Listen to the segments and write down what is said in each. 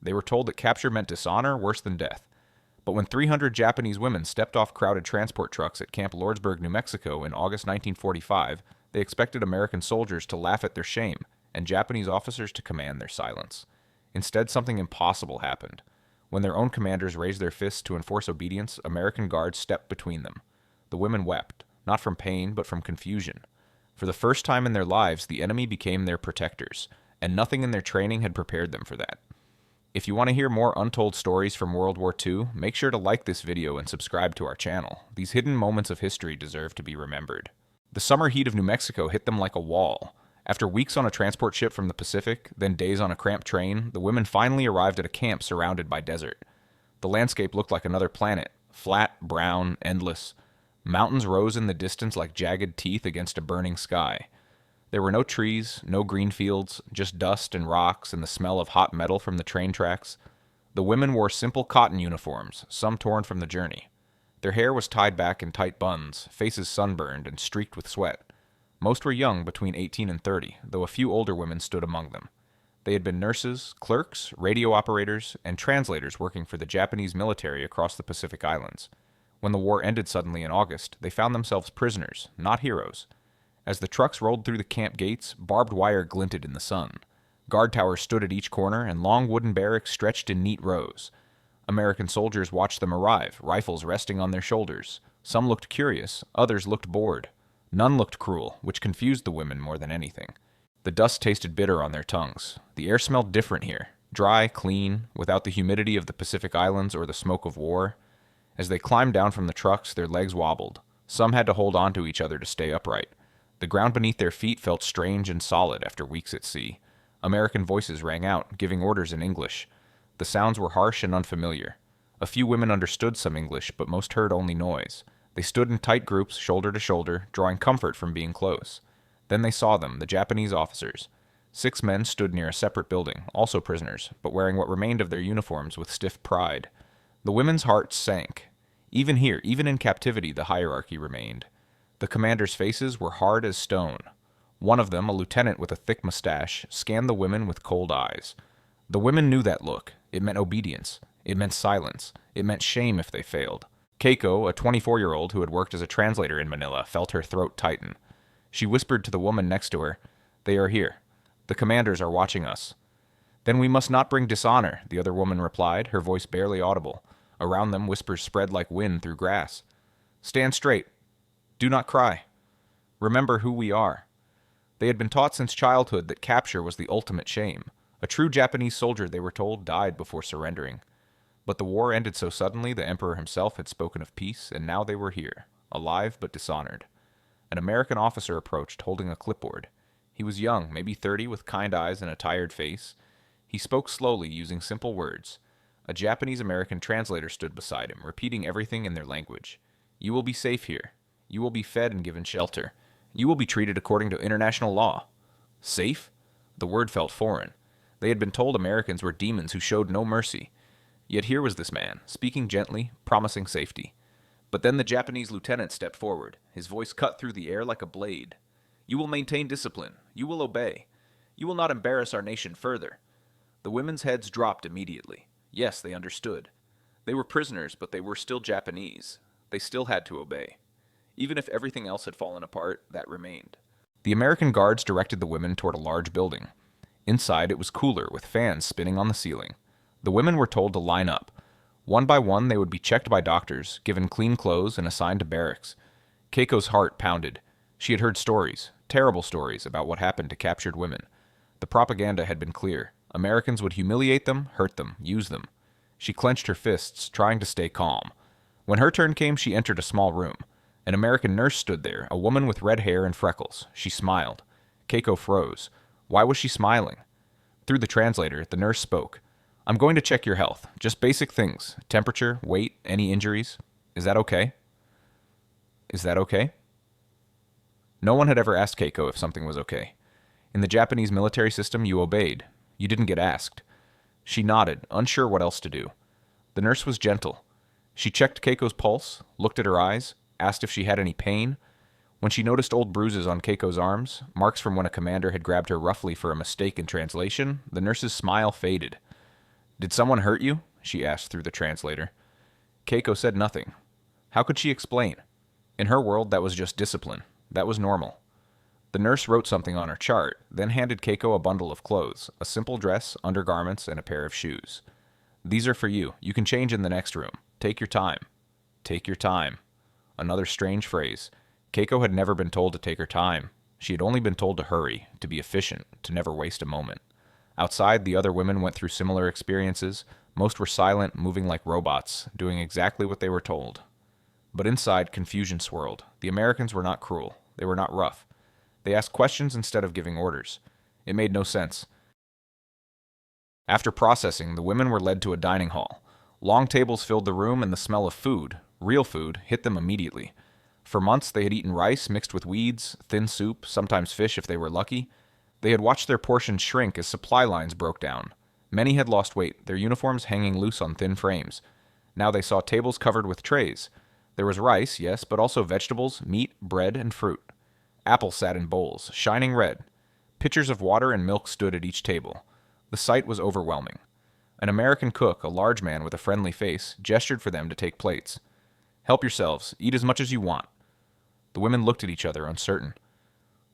They were told that capture meant dishonor worse than death. But when 300 Japanese women stepped off crowded transport trucks at Camp Lordsburg, New Mexico in August 1945, they expected American soldiers to laugh at their shame and Japanese officers to command their silence. Instead, something impossible happened. When their own commanders raised their fists to enforce obedience, American guards stepped between them. The women wept, not from pain, but from confusion. For the first time in their lives, the enemy became their protectors, and nothing in their training had prepared them for that. If you want to hear more untold stories from World War II, make sure to like this video and subscribe to our channel. These hidden moments of history deserve to be remembered. The summer heat of New Mexico hit them like a wall. After weeks on a transport ship from the Pacific, then days on a cramped train, the women finally arrived at a camp surrounded by desert. The landscape looked like another planet, flat, brown, endless. Mountains rose in the distance like jagged teeth against a burning sky. There were no trees, no green fields, just dust and rocks and the smell of hot metal from the train tracks. The women wore simple cotton uniforms, some torn from the journey. Their hair was tied back in tight buns, faces sunburned and streaked with sweat. Most were young, between 18 and 30, though a few older women stood among them. They had been nurses, clerks, radio operators, and translators working for the Japanese military across the Pacific Islands. When the war ended suddenly in August, they found themselves prisoners, not heroes. As the trucks rolled through the camp gates, barbed wire glinted in the sun. Guard towers stood at each corner, and long wooden barracks stretched in neat rows. American soldiers watched them arrive, rifles resting on their shoulders. Some looked curious, others looked bored. None looked cruel, which confused the women more than anything. The dust tasted bitter on their tongues. The air smelled different here, dry, clean, without the humidity of the Pacific Islands or the smoke of war. As they climbed down from the trucks, their legs wobbled. Some had to hold on to each other to stay upright. The ground beneath their feet felt strange and solid after weeks at sea. American voices rang out, giving orders in English. The sounds were harsh and unfamiliar. A few women understood some English, but most heard only noise. They stood in tight groups, shoulder to shoulder, drawing comfort from being close. Then they saw them, the Japanese officers. 6 men stood near a separate building, also prisoners, but wearing what remained of their uniforms with stiff pride. The women's hearts sank. Even here, even in captivity, the hierarchy remained. The commanders' faces were hard as stone. One of them, a lieutenant with a thick mustache, scanned the women with cold eyes. The women knew that look. It meant obedience. It meant silence. It meant shame if they failed. Keiko, a 24-year-old who had worked as a translator in Manila, felt her throat tighten. She whispered to the woman next to her, "They are here. The commanders are watching us." "Then we must not bring dishonor," the other woman replied, her voice barely audible. Around them, whispers spread like wind through grass. "Stand straight. Do not cry. Remember who we are." They had been taught since childhood that capture was the ultimate shame. A true Japanese soldier, they were told, died before surrendering. But the war ended so suddenly the emperor himself had spoken of peace, and now they were here, alive but dishonored. An American officer approached, holding a clipboard. He was young, maybe 30, with kind eyes and a tired face. He spoke slowly, using simple words. A Japanese-American translator stood beside him, repeating everything in their language. "You will be safe here. You will be fed and given shelter. You will be treated according to international law." Safe? The word felt foreign. They had been told Americans were demons who showed no mercy. Yet here was this man, speaking gently, promising safety. But then the Japanese lieutenant stepped forward. His voice cut through the air like a blade. "You will maintain discipline. You will obey. You will not embarrass our nation further." The women's heads dropped immediately. Yes, they understood. They were prisoners, but they were still Japanese. They still had to obey. Even if everything else had fallen apart, that remained. The American guards directed the women toward a large building. Inside, it was cooler, with fans spinning on the ceiling. The women were told to line up. One by one, they would be checked by doctors, given clean clothes, and assigned to barracks. Keiko's heart pounded. She had heard stories, terrible stories, about what happened to captured women. The propaganda had been clear. Americans would humiliate them, hurt them, use them. She clenched her fists, trying to stay calm. When her turn came, she entered a small room. An American nurse stood there, a woman with red hair and freckles. She smiled. Keiko froze. Why was she smiling? Through the translator, the nurse spoke. "I'm going to check your health. Just basic things. Temperature, weight, any injuries. Is that okay?" Is that okay? No one had ever asked Keiko if something was okay. In the Japanese military system, you obeyed. You didn't get asked. She nodded, unsure what else to do. The nurse was gentle. She checked Keiko's pulse, looked at her eyes, asked if she had any pain. When she noticed old bruises on Keiko's arms, marks from when a commander had grabbed her roughly for a mistake in translation, the nurse's smile faded. Did someone hurt you? She asked through the translator. Keiko said nothing. How could she explain? In her world, that was just discipline. That was normal. The nurse wrote something on her chart, then handed Keiko a bundle of clothes, a simple dress, undergarments, and a pair of shoes. These are for you. You can change in the next room. Take your time. Take your time. Another strange phrase. Keiko had never been told to take her time. She had only been told to hurry, to be efficient, to never waste a moment. Outside, the other women went through similar experiences. Most were silent, moving like robots, doing exactly what they were told. But inside, confusion swirled. The Americans were not cruel. They were not rough. They asked questions instead of giving orders. It made no sense. After processing, the women were led to a dining hall. Long tables filled the room, and the smell of food, real food, hit them immediately. For months, they had eaten rice mixed with weeds, thin soup, sometimes fish if they were lucky. They had watched their portions shrink as supply lines broke down. Many had lost weight, their uniforms hanging loose on thin frames. Now they saw tables covered with trays. There was rice, yes, but also vegetables, meat, bread, and fruit. Apples sat in bowls, shining red. Pitchers of water and milk stood at each table. The sight was overwhelming. An American cook, a large man with a friendly face, gestured for them to take plates. Help yourselves. Eat as much as you want. The women looked at each other, uncertain.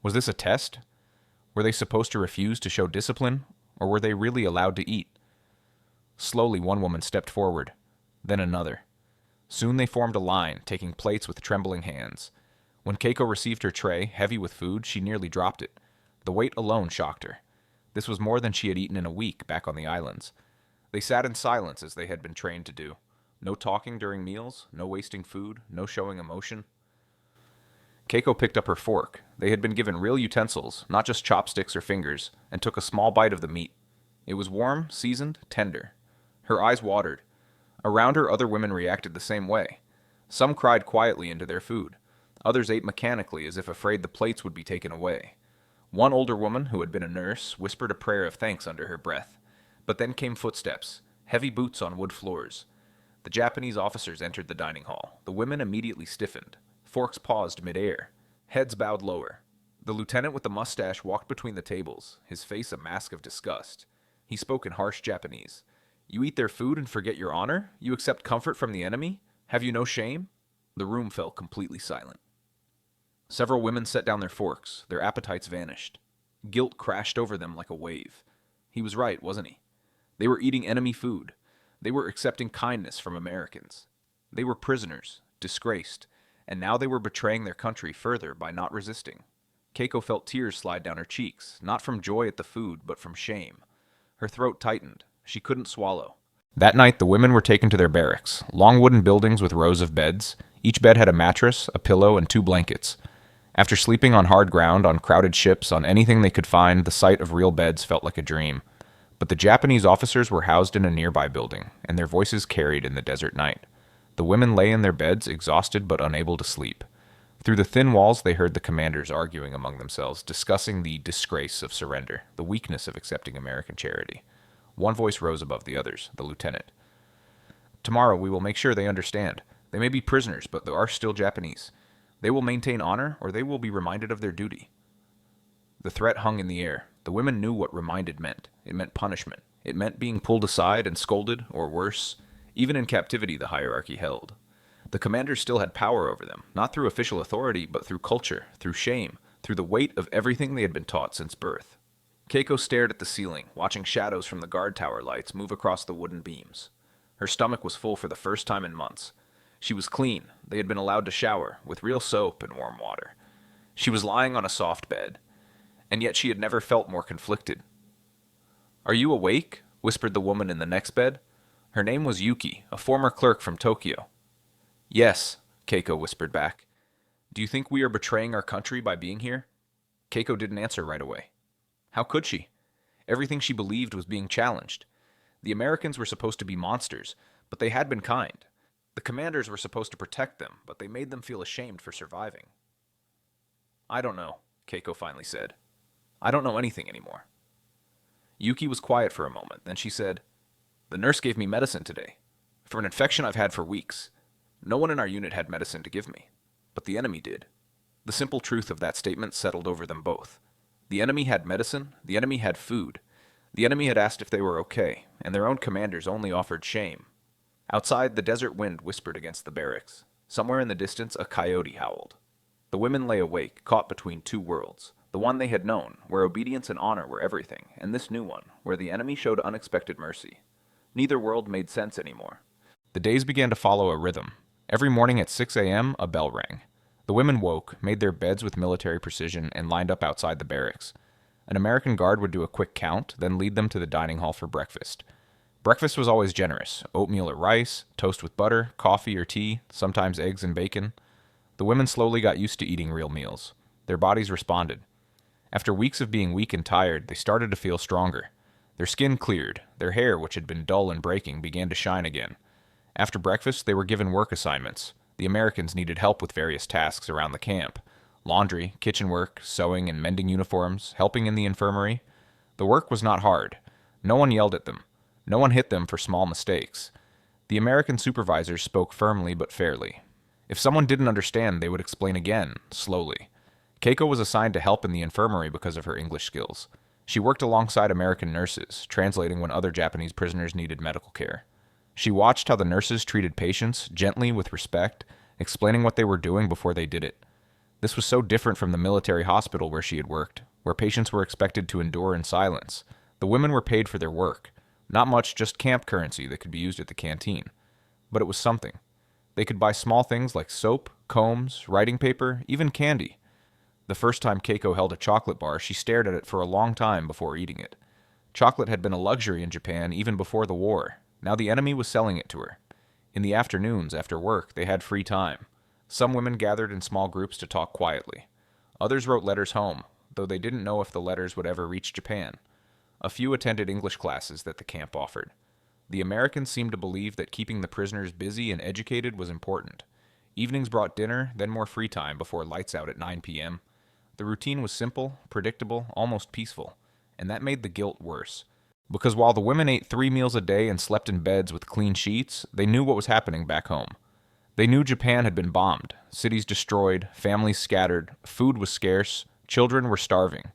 Was this a test? Were they supposed to refuse to show discipline, or were they really allowed to eat? Slowly, one woman stepped forward, then another. Soon they formed a line, taking plates with trembling hands. When Keiko received her tray, heavy with food, she nearly dropped it. The weight alone shocked her. This was more than she had eaten in a week back on the islands. They sat in silence as they had been trained to do. No talking during meals, no wasting food, no showing emotion. Keiko picked up her fork. They had been given real utensils, not just chopsticks or fingers, and took a small bite of the meat. It was warm, seasoned, tender. Her eyes watered. Around her, other women reacted the same way. Some cried quietly into their food. Others ate mechanically as if afraid the plates would be taken away. One older woman, who had been a nurse, whispered a prayer of thanks under her breath. But then came footsteps, heavy boots on wood floors. The Japanese officers entered the dining hall. The women immediately stiffened. Forks paused mid-air. Heads bowed lower. The lieutenant with the mustache walked between the tables, his face a mask of disgust. He spoke in harsh Japanese. You eat their food and forget your honor? You accept comfort from the enemy? Have you no shame? The room fell completely silent. Several women set down their forks. Their appetites vanished. Guilt crashed over them like a wave. He was right, wasn't he? They were eating enemy food. They were accepting kindness from Americans. They were prisoners, disgraced, and now they were betraying their country further by not resisting. Keiko felt tears slide down her cheeks, not from joy at the food, but from shame. Her throat tightened. She couldn't swallow. That night, the women were taken to their barracks, long wooden buildings with rows of beds. Each bed had a mattress, a pillow, and 2 blankets. After sleeping on hard ground, on crowded ships, on anything they could find, the sight of real beds felt like a dream. But the Japanese officers were housed in a nearby building, and their voices carried in the desert night. The women lay in their beds, exhausted but unable to sleep. Through the thin walls, they heard the commanders arguing among themselves, discussing the disgrace of surrender, the weakness of accepting American charity. One voice rose above the others, the lieutenant. Tomorrow we will make sure they understand. They may be prisoners, but they are still Japanese. They will maintain honor, or they will be reminded of their duty. The threat hung in the air. The women knew what reminded meant. It meant punishment. It meant being pulled aside and scolded, or worse. Even in captivity, the hierarchy held. The commanders still had power over them, not through official authority, but through culture, through shame, through the weight of everything they had been taught since birth. Keiko stared at the ceiling, watching shadows from the guard tower lights move across the wooden beams. Her stomach was full for the first time in months. She was clean. They had been allowed to shower, with real soap and warm water. She was lying on a soft bed, and yet she had never felt more conflicted. "Are you awake?" whispered the woman in the next bed. Her name was Yuki, a former clerk from Tokyo. "Yes," Keiko whispered back. "Do you think we are betraying our country by being here?" Keiko didn't answer right away. How could she? Everything she believed was being challenged. The Americans were supposed to be monsters, but they had been kind. The commanders were supposed to protect them, but they made them feel ashamed for surviving. "I don't know," Keiko finally said. "I don't know anything anymore." Yuki was quiet for a moment, then she said, "The nurse gave me medicine today, for an infection I've had for weeks. No one in our unit had medicine to give me, but the enemy did." The simple truth of that statement settled over them both. The enemy had medicine, the enemy had food. The enemy had asked if they were okay, and their own commanders only offered shame. Outside, the desert wind whispered against the barracks. Somewhere in the distance, a coyote howled. The women lay awake, caught between two worlds. The one they had known, where obedience and honor were everything, and this new one, where the enemy showed unexpected mercy. Neither world made sense anymore. The days began to follow a rhythm. Every morning at 6 a.m., a bell rang. The women woke, made their beds with military precision, and lined up outside the barracks. An American guard would do a quick count, then lead them to the dining hall for breakfast. Breakfast was always generous: oatmeal or rice, toast with butter, coffee or tea, sometimes eggs and bacon. The women slowly got used to eating real meals. Their bodies responded. After weeks of being weak and tired, they started to feel stronger. Their skin cleared. Their hair, which had been dull and breaking, began to shine again. After breakfast, they were given work assignments. The Americans needed help with various tasks around the camp: laundry, kitchen work, sewing and mending uniforms, helping in the infirmary. The work was not hard. No one yelled at them. No one hit them for small mistakes. The American supervisors spoke firmly but fairly. If someone didn't understand, they would explain again, slowly. Keiko was assigned to help in the infirmary because of her English skills. She worked alongside American nurses, translating when other Japanese prisoners needed medical care. She watched how the nurses treated patients, gently, with respect, explaining what they were doing before they did it. This was so different from the military hospital where she had worked, where patients were expected to endure in silence. The women were paid for their work. Not much, just camp currency that could be used at the canteen. But it was something. They could buy small things like soap, combs, writing paper, even candy. The first time Keiko held a chocolate bar, she stared at it for a long time before eating it. Chocolate had been a luxury in Japan even before the war. Now the enemy was selling it to her. In the afternoons, after work, they had free time. Some women gathered in small groups to talk quietly. Others wrote letters home, though they didn't know if the letters would ever reach Japan. A few attended English classes that the camp offered. The Americans seemed to believe that keeping the prisoners busy and educated was important. Evenings brought dinner, then more free time before lights out at 9 p.m. The routine was simple, predictable, almost peaceful, and that made the guilt worse. Because while the women ate 3 meals a day and slept in beds with clean sheets, they knew what was happening back home. They knew Japan had been bombed, cities destroyed, families scattered, food was scarce, children were starving.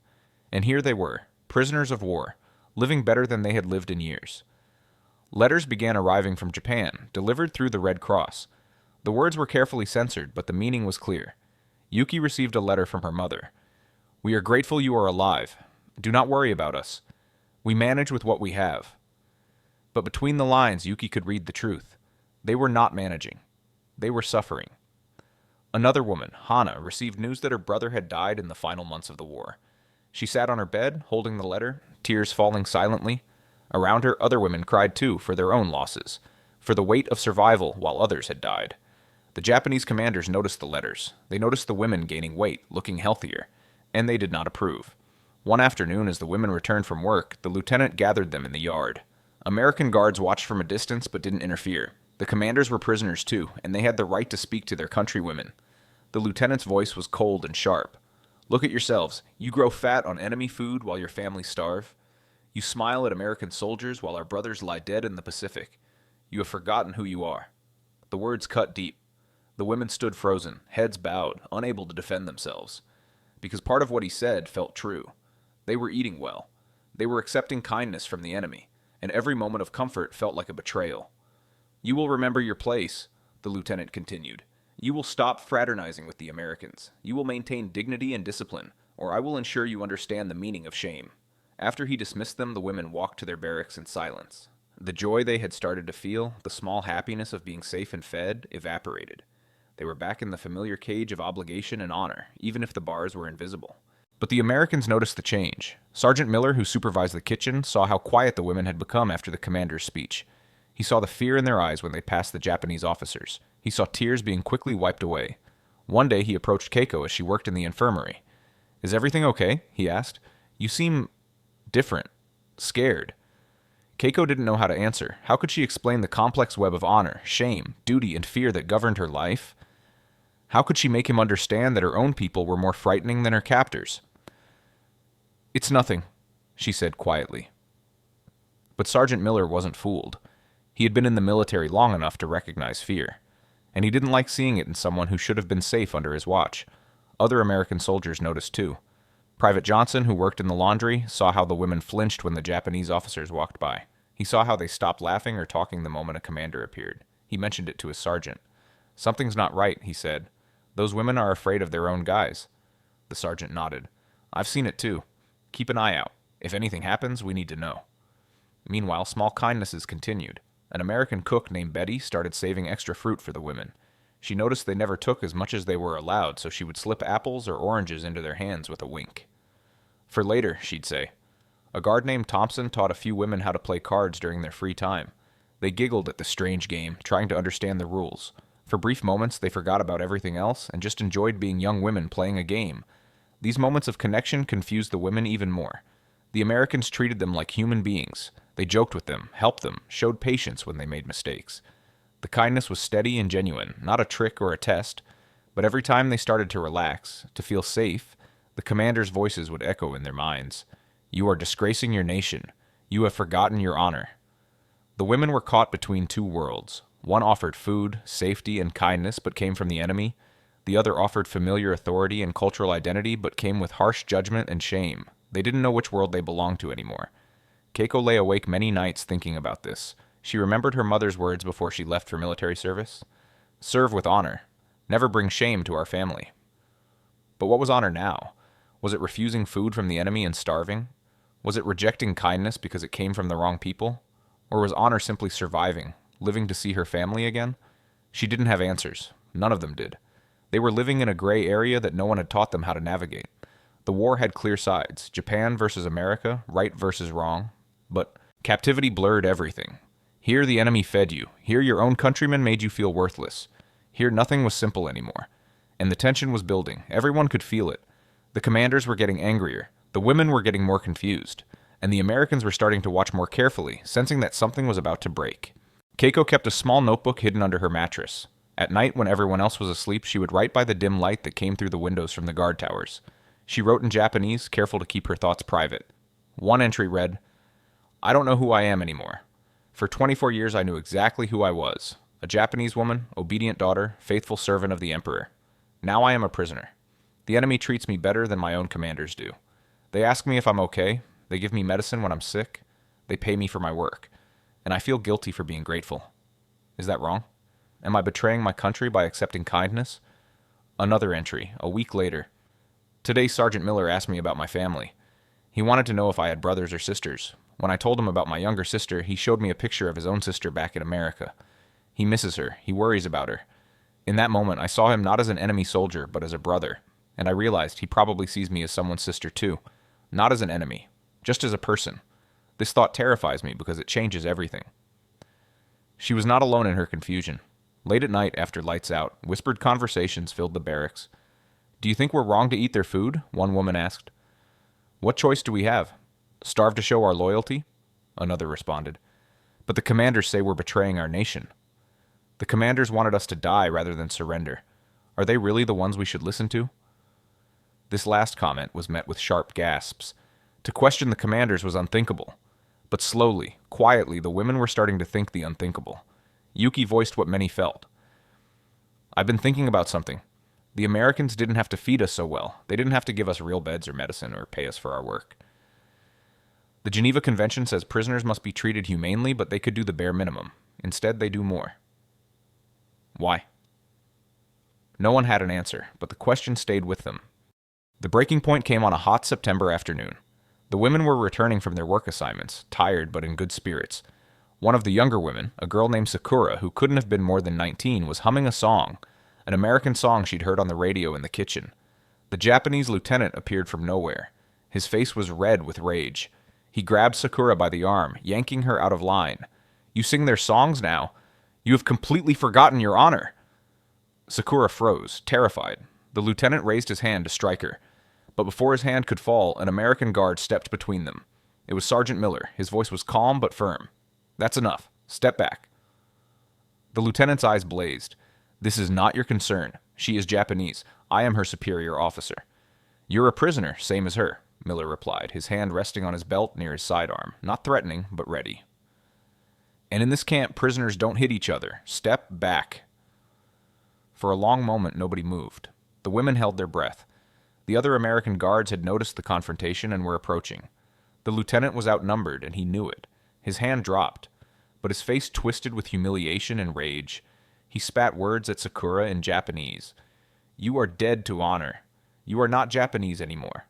And here they were, prisoners of war, living better than they had lived in years. Letters began arriving from Japan, delivered through the Red Cross. The words were carefully censored, but the meaning was clear. Yuki received a letter from her mother. "We are grateful you are alive. Do not worry about us. We manage with what we have." But between the lines, Yuki could read the truth. They were not managing. They were suffering. Another woman, Hana, received news that her brother had died in the final months of the war. She sat on her bed, holding the letter, tears falling silently. Around her, other women cried too for their own losses, for the weight of survival while others had died. The Japanese commanders noticed the letters. They noticed the women gaining weight, looking healthier, and they did not approve. One afternoon, as the women returned from work, the lieutenant gathered them in the yard. American guards watched from a distance but didn't interfere. The commanders were prisoners too, and they had the right to speak to their countrywomen. The lieutenant's voice was cold and sharp. "Look at yourselves. You grow fat on enemy food while your families starve. You smile at American soldiers while our brothers lie dead in the Pacific. You have forgotten who you are." The words cut deep. The women stood frozen, heads bowed, unable to defend themselves. Because part of what he said felt true. They were eating well. They were accepting kindness from the enemy, and every moment of comfort felt like a betrayal. "You will remember your place," the lieutenant continued. "You will stop fraternizing with the Americans. You will maintain dignity and discipline, or I will ensure you understand the meaning of shame." After he dismissed them, the women walked to their barracks in silence. The joy they had started to feel, the small happiness of being safe and fed, evaporated. They were back in the familiar cage of obligation and honor, even if the bars were invisible. But the Americans noticed the change. Sergeant Miller, who supervised the kitchen, saw how quiet the women had become after the commander's speech. He saw the fear in their eyes when they passed the Japanese officers. He saw tears being quickly wiped away. One day he approached Keiko as she worked in the infirmary. "Is everything okay?" he asked. "You seem different. Scared." Keiko didn't know how to answer. How could she explain the complex web of honor, shame, duty, and fear that governed her life? How could she make him understand that her own people were more frightening than her captors? "It's nothing," she said quietly. But Sergeant Miller wasn't fooled. He had been in the military long enough to recognize fear, and he didn't like seeing it in someone who should have been safe under his watch. Other American soldiers noticed too. Private Johnson, who worked in the laundry, saw how the women flinched when the Japanese officers walked by. He saw how they stopped laughing or talking the moment a commander appeared. He mentioned it to his sergeant. "Something's not right," he said. "Those women are afraid of their own guys." The sergeant nodded. "I've seen it too. Keep an eye out. If anything happens, we need to know." Meanwhile, small kindnesses continued. An American cook named Betty started saving extra fruit for the women. She noticed they never took as much as they were allowed, so she would slip apples or oranges into their hands with a wink. "For later," she'd say. A guard named Thompson taught a few women how to play cards during their free time. They giggled at the strange game, trying to understand the rules. For brief moments, they forgot about everything else and just enjoyed being young women playing a game. These moments of connection confused the women even more. The Americans treated them like human beings. They joked with them, helped them, showed patience when they made mistakes. The kindness was steady and genuine, not a trick or a test, but every time they started to relax, to feel safe, the commanders' voices would echo in their minds. "You are disgracing your nation. You have forgotten your honor." The women were caught between two worlds. One offered food, safety, and kindness, but came from the enemy. The other offered familiar authority and cultural identity, but came with harsh judgment and shame. They didn't know which world they belonged to anymore. Keiko lay awake many nights thinking about this. She remembered her mother's words before she left for military service. "Serve with honor. Never bring shame to our family." But what was honor now? Was it refusing food from the enemy and starving? Was it rejecting kindness because it came from the wrong people? Or was honor simply surviving, living to see her family again? She didn't have answers. None of them did. They were living in a gray area that no one had taught them how to navigate. The war had clear sides, Japan versus America, right versus wrong. But captivity blurred everything. Here the enemy fed you. Here your own countrymen made you feel worthless. Here nothing was simple anymore. And the tension was building. Everyone could feel it. The commanders were getting angrier. The women were getting more confused. And the Americans were starting to watch more carefully, sensing that something was about to break. Keiko kept a small notebook hidden under her mattress. At night, when everyone else was asleep, she would write by the dim light that came through the windows from the guard towers. She wrote in Japanese, careful to keep her thoughts private. One entry read, "I don't know who I am anymore. For 24 years I knew exactly who I was. A Japanese woman, obedient daughter, faithful servant of the emperor. Now I am a prisoner. The enemy treats me better than my own commanders do. They ask me if I'm okay. They give me medicine when I'm sick. They pay me for my work. And I feel guilty for being grateful. Is that wrong? Am I betraying my country by accepting kindness?" Another entry, a week later. "Today Sergeant Miller asked me about my family. He wanted to know if I had brothers or sisters. When I told him about my younger sister, he showed me a picture of his own sister back in America. He misses her. He worries about her. In that moment, I saw him not as an enemy soldier, but as a brother. And I realized he probably sees me as someone's sister too. Not as an enemy, just as a person. This thought terrifies me because it changes everything." She was not alone in her confusion. Late at night, after lights out, whispered conversations filled the barracks. "Do you think we're wrong to eat their food?" one woman asked. "What choice do we have? Starve to show our loyalty?" Another responded. "But the commanders say we're betraying our nation." "The commanders wanted us to die rather than surrender. Are they really the ones we should listen to?" This last comment was met with sharp gasps. To question the commanders was unthinkable. But slowly, quietly, the women were starting to think the unthinkable. Yuki voiced what many felt. "I've been thinking about something. The Americans didn't have to feed us so well. They didn't have to give us real beds or medicine or pay us for our work. The Geneva Convention says prisoners must be treated humanely, but they could do the bare minimum. Instead, they do more. Why?" No one had an answer, but the question stayed with them. The breaking point came on a hot September afternoon. The women were returning from their work assignments, tired but in good spirits. One of the younger women, a girl named Sakura, who couldn't have been more than 19, was humming a song, an American song she'd heard on the radio in the kitchen. The Japanese lieutenant appeared from nowhere. His face was red with rage. He grabbed Sakura by the arm, yanking her out of line. "You sing their songs now? You have completely forgotten your honor." Sakura froze, terrified. The lieutenant raised his hand to strike her. But before his hand could fall, an American guard stepped between them. It was Sergeant Miller. His voice was calm but firm. "That's enough. Step back." The lieutenant's eyes blazed. "This is not your concern. She is Japanese. I am her superior officer." "You're a prisoner, same as her," Miller replied, his hand resting on his belt near his sidearm, not threatening, but ready. "And in this camp, prisoners don't hit each other. Step back." For a long moment, nobody moved. The women held their breath. The other American guards had noticed the confrontation and were approaching. The lieutenant was outnumbered, and he knew it. His hand dropped, but his face twisted with humiliation and rage. He spat words at Sakura in Japanese. "You are dead to honor. You are not Japanese anymore."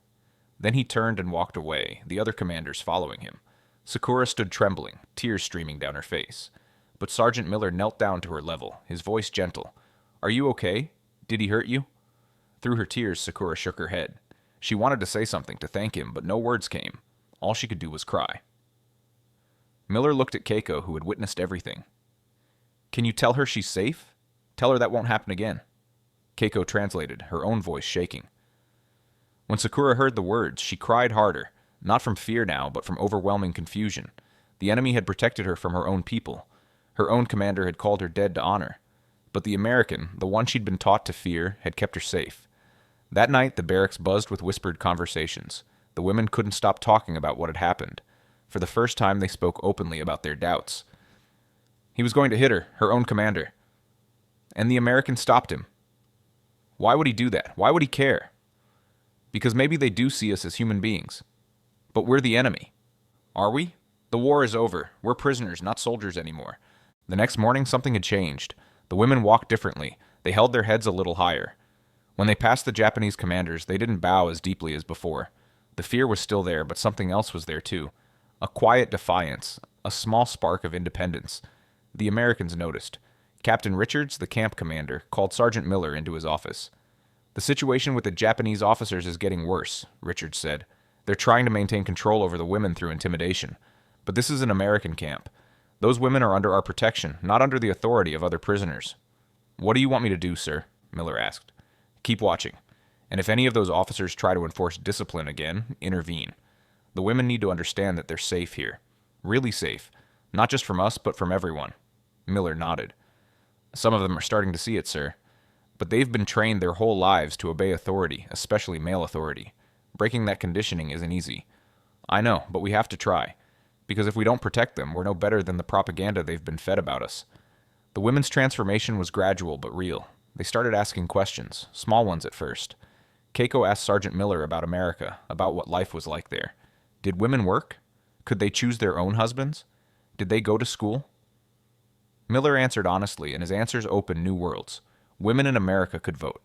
Then he turned and walked away, the other commanders following him. Sakura stood trembling, tears streaming down her face. But Sergeant Miller knelt down to her level, his voice gentle. "Are you okay? Did he hurt you?" Through her tears, Sakura shook her head. She wanted to say something to thank him, but no words came. All she could do was cry. Miller looked at Keiko, who had witnessed everything. "Can you tell her she's safe? Tell her that won't happen again." Keiko translated, her own voice shaking. When Sakura heard the words, she cried harder, not from fear now, but from overwhelming confusion. The enemy had protected her from her own people. Her own commander had called her dead to honor. But the American, the one she'd been taught to fear, had kept her safe. That night, the barracks buzzed with whispered conversations. The women couldn't stop talking about what had happened. For the first time, they spoke openly about their doubts. He was going to hit her, her own commander. And the American stopped him. Why would he do that? Why would he care? Because maybe they do see us as human beings. But we're the enemy. Are we? The war is over. We're prisoners, not soldiers anymore. The next morning, something had changed. The women walked differently. They held their heads a little higher. When they passed the Japanese commanders, they didn't bow as deeply as before. The fear was still there, but something else was there too. A quiet defiance, a small spark of independence. The Americans noticed. Captain Richards, the camp commander, called Sergeant Miller into his office. "The situation with the Japanese officers is getting worse," Richards said. "They're trying to maintain control over the women through intimidation. But this is an American camp. Those women are under our protection, not under the authority of other prisoners." "What do you want me to do, sir?" Miller asked. "Keep watching. And if any of those officers try to enforce discipline again, intervene. The women need to understand that they're safe here. Really safe. Not just from us, but from everyone." Miller nodded. "Some of them are starting to see it, sir. But they've been trained their whole lives to obey authority, especially male authority. Breaking that conditioning isn't easy. I know, but we have to try. Because if we don't protect them, we're no better than the propaganda they've been fed about us." The women's transformation was gradual but real. They started asking questions, small ones at first. Keiko asked Sergeant Miller about America, about what life was like there. Did women work? Could they choose their own husbands? Did they go to school? Miller answered honestly, and his answers opened new worlds. Women in America could vote.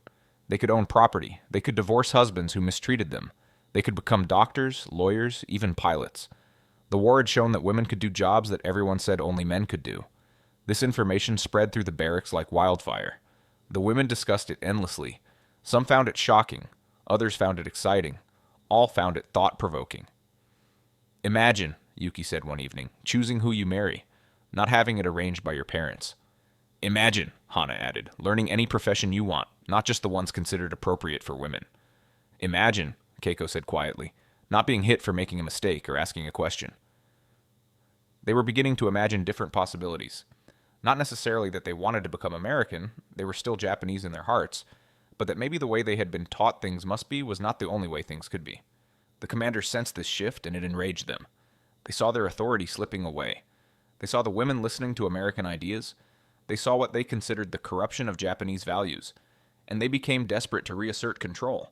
They could own property. They could divorce husbands who mistreated them. They could become doctors, lawyers, even pilots. The war had shown that women could do jobs that everyone said only men could do. This information spread through the barracks like wildfire. The women discussed it endlessly. Some found it shocking. Others found it exciting. All found it thought-provoking. "Imagine," Yuki said one evening, "choosing who you marry, not having it arranged by your parents." "Imagine," Hana added, "learning any profession you want, not just the ones considered appropriate for women." "Imagine," Keiko said quietly, "not being hit for making a mistake or asking a question." They were beginning to imagine different possibilities. Not necessarily that they wanted to become American, they were still Japanese in their hearts, but that maybe the way they had been taught things must be was not the only way things could be. The commanders sensed this shift, and it enraged them. They saw their authority slipping away. They saw the women listening to American ideas. They saw what they considered the corruption of Japanese values, and they became desperate to reassert control.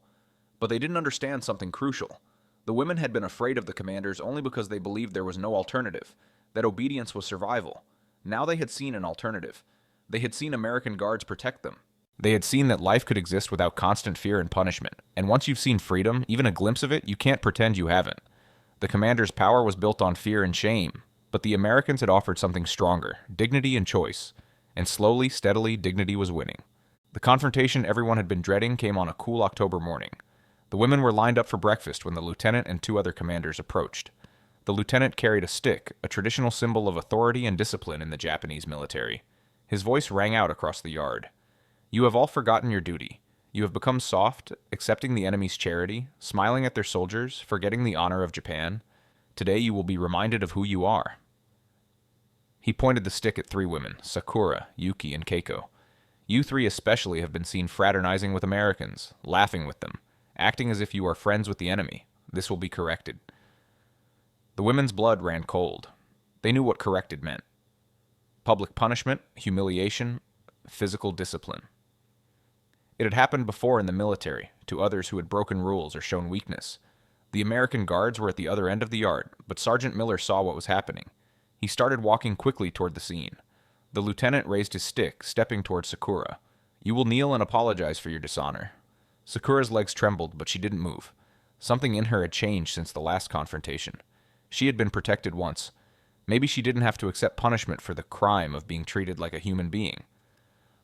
But they didn't understand something crucial. The women had been afraid of the commanders only because they believed there was no alternative, that obedience was survival. Now they had seen an alternative. They had seen American guards protect them. They had seen that life could exist without constant fear and punishment, and once you've seen freedom, even a glimpse of it, you can't pretend you haven't. The commander's power was built on fear and shame, but the Americans had offered something stronger, dignity and choice, and slowly, steadily, dignity was winning. The confrontation everyone had been dreading came on a cool October morning. The women were lined up for breakfast when the lieutenant and two other commanders approached. The lieutenant carried a stick, a traditional symbol of authority and discipline in the Japanese military. His voice rang out across the yard. "You have all forgotten your duty. You have become soft, accepting the enemy's charity, smiling at their soldiers, forgetting the honor of Japan. Today you will be reminded of who you are." He pointed the stick at three women, Sakura, Yuki, and Keiko. "You three especially have been seen fraternizing with Americans, laughing with them, acting as if you are friends with the enemy. This will be corrected." The women's blood ran cold. They knew what corrected meant. Public punishment, humiliation, physical discipline. It had happened before in the military, to others who had broken rules or shown weakness. The American guards were at the other end of the yard, but Sergeant Miller saw what was happening. He started walking quickly toward the scene. The lieutenant raised his stick, stepping toward Sakura. "You will kneel and apologize for your dishonor." Sakura's legs trembled, but she didn't move. Something in her had changed since the last confrontation. She had been protected once. Maybe she didn't have to accept punishment for the crime of being treated like a human being.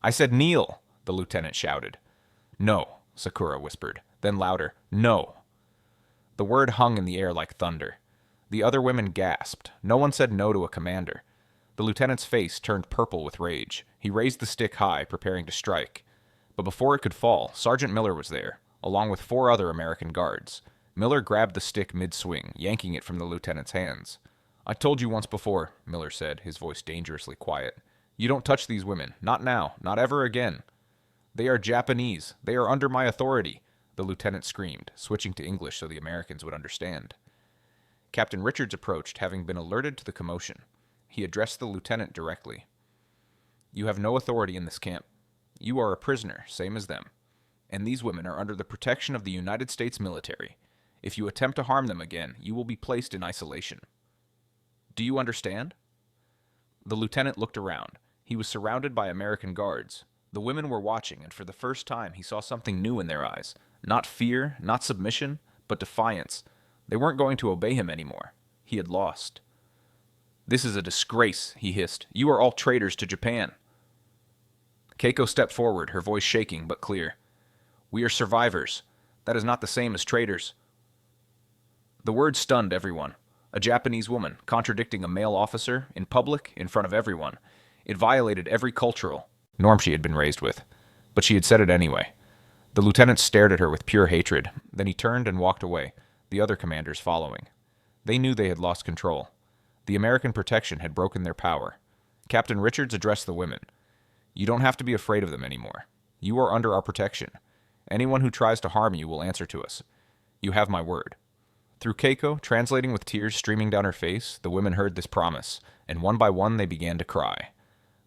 "I said kneel!" the lieutenant shouted. "No," Sakura whispered. Then louder, "No." The word hung in the air like thunder. The other women gasped. No one said no to a commander. The lieutenant's face turned purple with rage. He raised the stick high, preparing to strike. But before it could fall, Sergeant Miller was there, along with 4 other American guards. Miller grabbed the stick mid-swing, yanking it from the lieutenant's hands. "I told you once before," Miller said, his voice dangerously quiet. "You don't touch these women. Not now. Not ever again." "They are Japanese. They are under my authority," the lieutenant screamed, switching to English so the Americans would understand. Captain Richards approached, having been alerted to the commotion. He addressed the lieutenant directly. "You have no authority in this camp. You are a prisoner, same as them. And these women are under the protection of the United States military. If you attempt to harm them again, you will be placed in isolation. Do you understand?" The lieutenant looked around. He was surrounded by American guards. The women were watching, and for the first time he saw something new in their eyes. Not fear, not submission, but defiance. They weren't going to obey him anymore. He had lost. "This is a disgrace," he hissed. "You are all traitors to Japan." Keiko stepped forward, her voice shaking but clear. "We are survivors. That is not the same as traitors." The word stunned everyone. A Japanese woman, contradicting a male officer, in public, in front of everyone. It violated every cultural norm she had been raised with. But she had said it anyway. The lieutenant stared at her with pure hatred. Then he turned and walked away, the other commanders following. They knew they had lost control. The American protection had broken their power. Captain Richards addressed the women. "You don't have to be afraid of them anymore. You are under our protection. Anyone who tries to harm you will answer to us. You have my word." Through Keiko, translating with tears streaming down her face, the women heard this promise, and one by one they began to cry.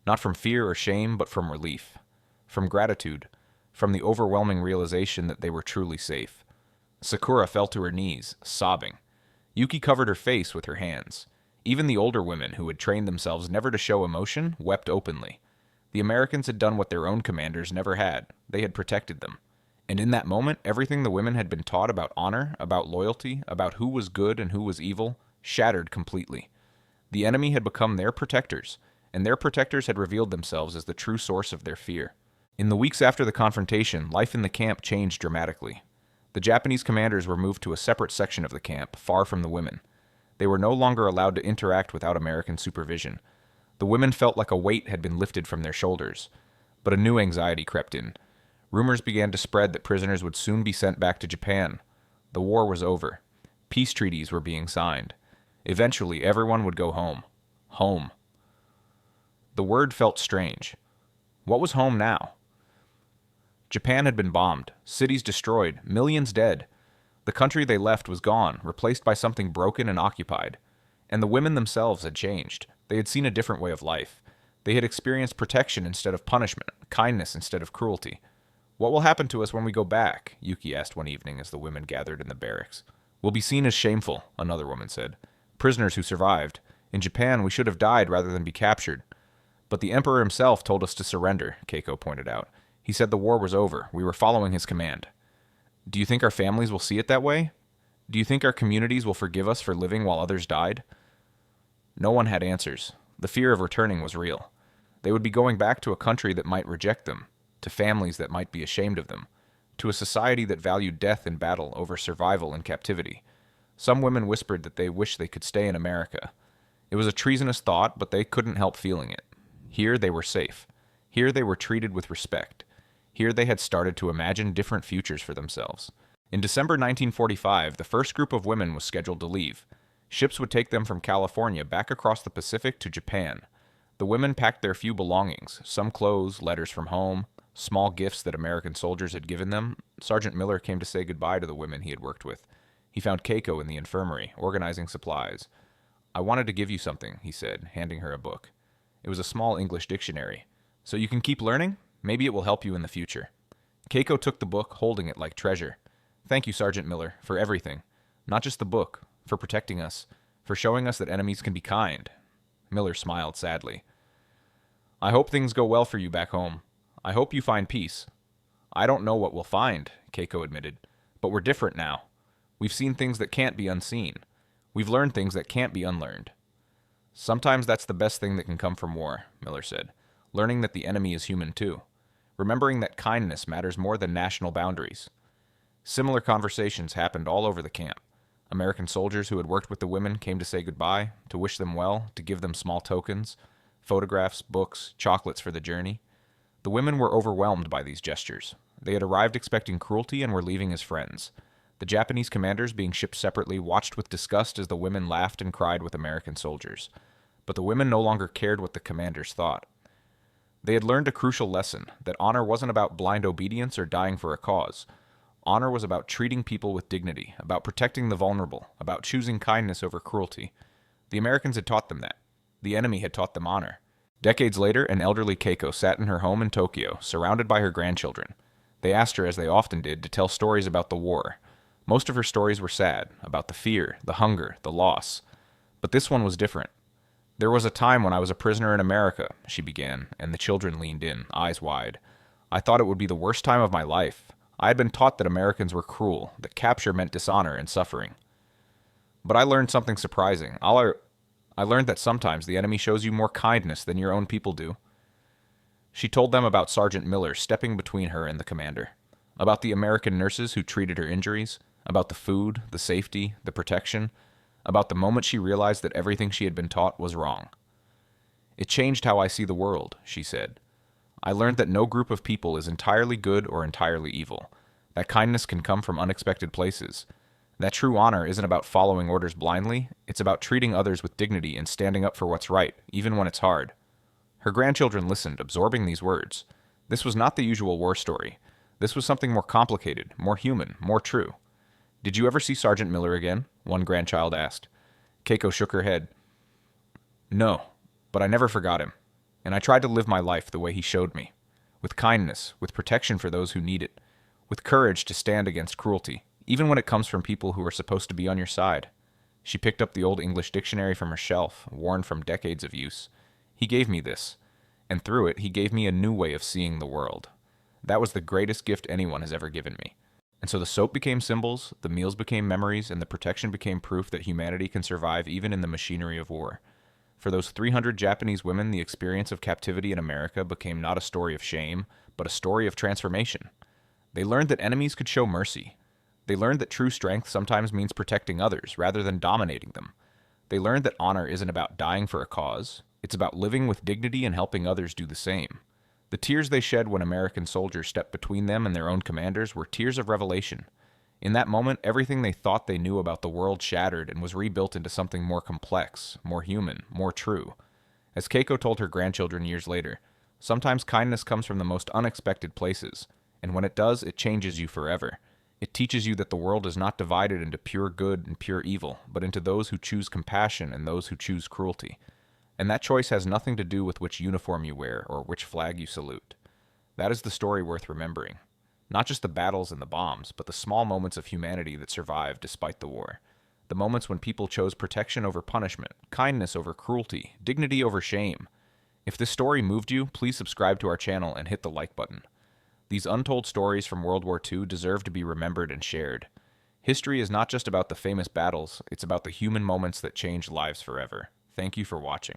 Not from fear or shame, but from relief. From gratitude. From the overwhelming realization that they were truly safe. Sakura fell to her knees, sobbing. Yuki covered her face with her hands. Even the older women, who had trained themselves never to show emotion, wept openly. The Americans had done what their own commanders never had. They had protected them. And in that moment, everything the women had been taught about honor, about loyalty, about who was good and who was evil, shattered completely. The enemy had become their protectors, and their protectors had revealed themselves as the true source of their fear. In the weeks after the confrontation, life in the camp changed dramatically. The Japanese commanders were moved to a separate section of the camp, far from the women. They were no longer allowed to interact without American supervision. The women felt like a weight had been lifted from their shoulders. But a new anxiety crept in. Rumors began to spread that prisoners would soon be sent back to Japan. The war was over. Peace treaties were being signed. Eventually, everyone would go home. Home. The word felt strange. What was home now? Japan had been bombed, cities destroyed, millions dead. The country they left was gone, replaced by something broken and occupied. And the women themselves had changed. They had seen a different way of life. They had experienced protection instead of punishment, kindness instead of cruelty. "What will happen to us when we go back?" Yuki asked one evening as the women gathered in the barracks. "We'll be seen as shameful," another woman said. "Prisoners who survived. In Japan, we should have died rather than be captured." "But the emperor himself told us to surrender," Keiko pointed out. "He said the war was over. We were following his command." "Do you think our families will see it that way? Do you think our communities will forgive us for living while others died?" No one had answers. The fear of returning was real. They would be going back to a country that might reject them, to families that might be ashamed of them, to a society that valued death in battle over survival in captivity. Some women whispered that they wished they could stay in America. It was a treasonous thought, but they couldn't help feeling it. Here they were safe. Here they were treated with respect. Here they had started to imagine different futures for themselves. In December 1945, the first group of women was scheduled to leave. Ships would take them from California back across the Pacific to Japan. The women packed their few belongings, some clothes, letters from home, small gifts that American soldiers had given them. Sergeant Miller came to say goodbye to the women he had worked with. He found Keiko in the infirmary, organizing supplies. "I wanted to give you something," he said, handing her a book. It was a small English dictionary. "So you can keep learning? Maybe it will help you in the future." Keiko took the book, holding it like treasure. Thank you, Sergeant Miller, for everything. Not just the book, for protecting us, for showing us that enemies can be kind. Miller smiled sadly. I hope things go well for you back home. I hope you find peace. I don't know what we'll find, Keiko admitted, but we're different now. We've seen things that can't be unseen. We've learned things that can't be unlearned. Sometimes that's the best thing that can come from war, Miller said, learning that the enemy is human too, remembering that kindness matters more than national boundaries. Similar conversations happened all over the camp. American soldiers who had worked with the women came to say goodbye, to wish them well, to give them small tokens, photographs, books, chocolates for the journey. The women were overwhelmed by these gestures. They had arrived expecting cruelty and were leaving as friends. The Japanese commanders, being shipped separately, watched with disgust as the women laughed and cried with American soldiers. But the women no longer cared what the commanders thought. They had learned a crucial lesson, that honor wasn't about blind obedience or dying for a cause. Honor was about treating people with dignity, about protecting the vulnerable, about choosing kindness over cruelty. The Americans had taught them that. The enemy had taught them honor. Decades later, an elderly Keiko sat in her home in Tokyo, surrounded by her grandchildren. They asked her, as they often did, to tell stories about the war. Most of her stories were sad, about the fear, the hunger, the loss. But this one was different. There was a time when I was a prisoner in America, she began, and the children leaned in, eyes wide. I thought it would be the worst time of my life. I had been taught that Americans were cruel, that capture meant dishonor and suffering. But I learned something surprising. I learned that sometimes the enemy shows you more kindness than your own people do. She told them about Sergeant Miller stepping between her and the commander, about the American nurses who treated her injuries, about the food, the safety, the protection, about the moment she realized that everything she had been taught was wrong. It changed how I see the world, she said. I learned that no group of people is entirely good or entirely evil, that kindness can come from unexpected places, that true honor isn't about following orders blindly, it's about treating others with dignity and standing up for what's right, even when it's hard. Her grandchildren listened, absorbing these words. This was not the usual war story. This was something more complicated, more human, more true. Did you ever see Sergeant Miller again? One grandchild asked. Keiko shook her head. No, but I never forgot him. And I tried to live my life the way he showed me. With kindness, with protection for those who need it, with courage to stand against cruelty, even when it comes from people who are supposed to be on your side. She picked up the old English dictionary from her shelf, worn from decades of use. He gave me this, and through it he gave me a new way of seeing the world. That was the greatest gift anyone has ever given me. And so the soap became symbols, the meals became memories, and the protection became proof that humanity can survive even in the machinery of war. For those 300 Japanese women, the experience of captivity in America became not a story of shame, but a story of transformation. They learned that enemies could show mercy. They learned that true strength sometimes means protecting others rather than dominating them. They learned that honor isn't about dying for a cause. It's about living with dignity and helping others do the same. The tears they shed when American soldiers stepped between them and their own commanders were tears of revelation. In that moment, everything they thought they knew about the world shattered and was rebuilt into something more complex, more human, more true. As Keiko told her grandchildren years later, sometimes kindness comes from the most unexpected places, and when it does, it changes you forever. It teaches you that the world is not divided into pure good and pure evil, but into those who choose compassion and those who choose cruelty. And that choice has nothing to do with which uniform you wear or which flag you salute. That is the story worth remembering. Not just the battles and the bombs, but the small moments of humanity that survived despite the war. The moments when people chose protection over punishment, kindness over cruelty, dignity over shame. If this story moved you, please subscribe to our channel and hit the like button. These untold stories from World War II deserve to be remembered and shared. History is not just about the famous battles, it's about the human moments that changed lives forever. Thank you for watching.